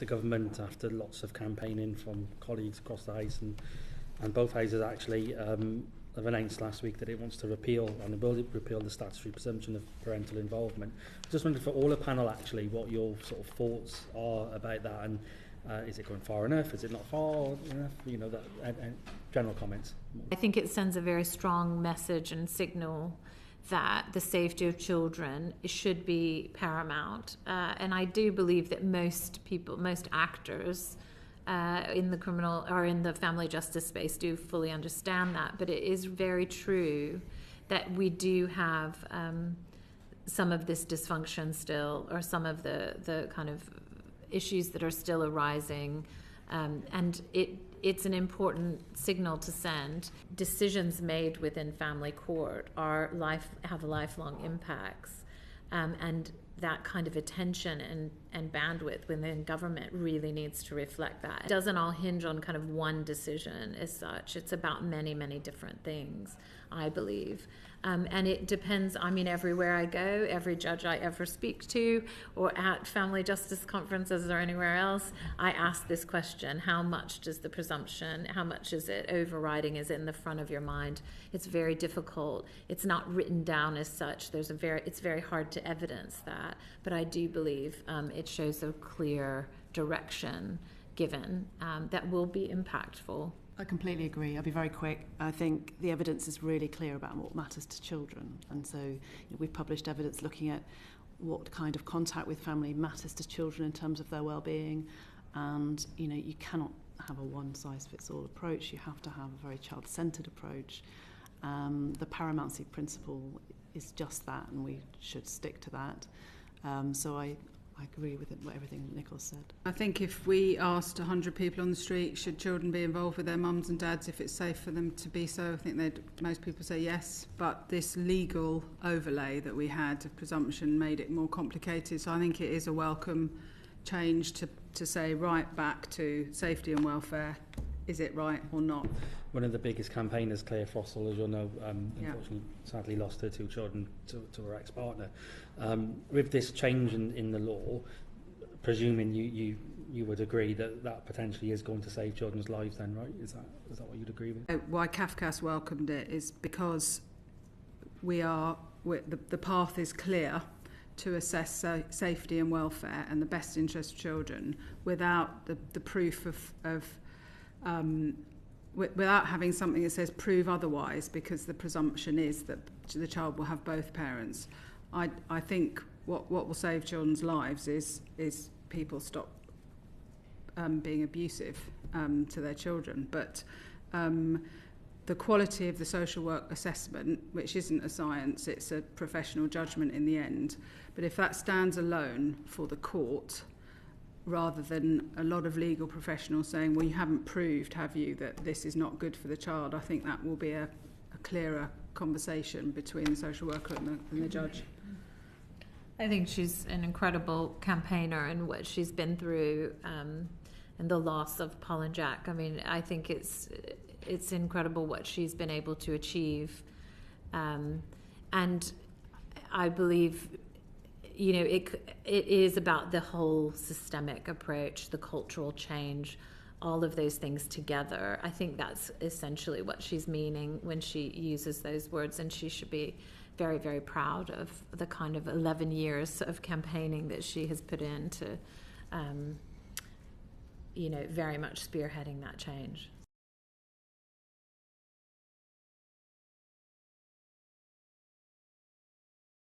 the government, after lots of campaigning from colleagues across the House, and both houses actually have announced last week that it wants to repeal the statutory presumption of parental involvement. Just wondered for all the panel actually what your sort of thoughts are about that, and is it going far enough? Is it not far enough? You know, general comments. I think it sends a very strong message and signal that the safety of children should be paramount. And I do believe that most actors in the criminal or in the family justice space do fully understand that. But it is very true that we do have some of this dysfunction still, or some of the kind of issues that are still arising. And it's an important signal to send. Decisions made within family court have lifelong impacts, and that kind of attention and bandwidth within government really needs to reflect that. It doesn't all hinge on kind of one decision as such. It's about many, many different things, I believe. And it depends, I mean, everywhere I go, every judge I ever speak to, or at family justice conferences or anywhere else, I ask this question: how much does the presumption, how much is it overriding, is it in the front of your mind? It's very difficult. It's not written down as such. It's very hard to evidence that, but I do believe it shows a clear direction given that will be impactful. I completely agree. I'll be very quick. I think the evidence is really clear about what matters to children. And so we've published evidence looking at what kind of contact with family matters to children in terms of their well-being. And, you cannot have a one-size-fits-all approach. You have to have a very child-centred approach. The paramountcy principle is just that, and we should stick to that. So I agree with everything Nicholas said. I think if we asked 100 people on the street, should children be involved with their mums and dads if it's safe for them to be so, I think most people say yes. But this legal overlay that we had of presumption made it more complicated. So I think it is a welcome change to say right back to safety and welfare. Is it right or not? One of the biggest campaigners, Claire Frossell, as you'll know, unfortunately, sadly lost her 2 children to her ex-partner. With this change in the law, presuming you would agree that potentially is going to save children's lives then, right? Is that what you'd agree with? Why CAFCASS welcomed it is because the path is clear to assess safety and welfare and the best interest of children without the proof of without having something that says prove otherwise, because the presumption is that the child will have both parents. I think what will save children's lives is people stop being abusive to their children. But the quality of the social work assessment, which isn't a science, it's a professional judgment in the end, but if that stands alone for the court, rather than a lot of legal professionals saying, well, you haven't proved, have you, that this is not good for the child, I think that will be a clearer conversation between the social worker and the judge. I think she's an incredible campaigner in what she's been through, and the loss of Paul and Jack. I mean, I think it's incredible what she's been able to achieve. And I believe it is about the whole systemic approach, the cultural change, all of those things together. I think that's essentially what she's meaning when she uses those words, and she should be very, very proud of the kind of 11 years of campaigning that she has put into, very much spearheading that change.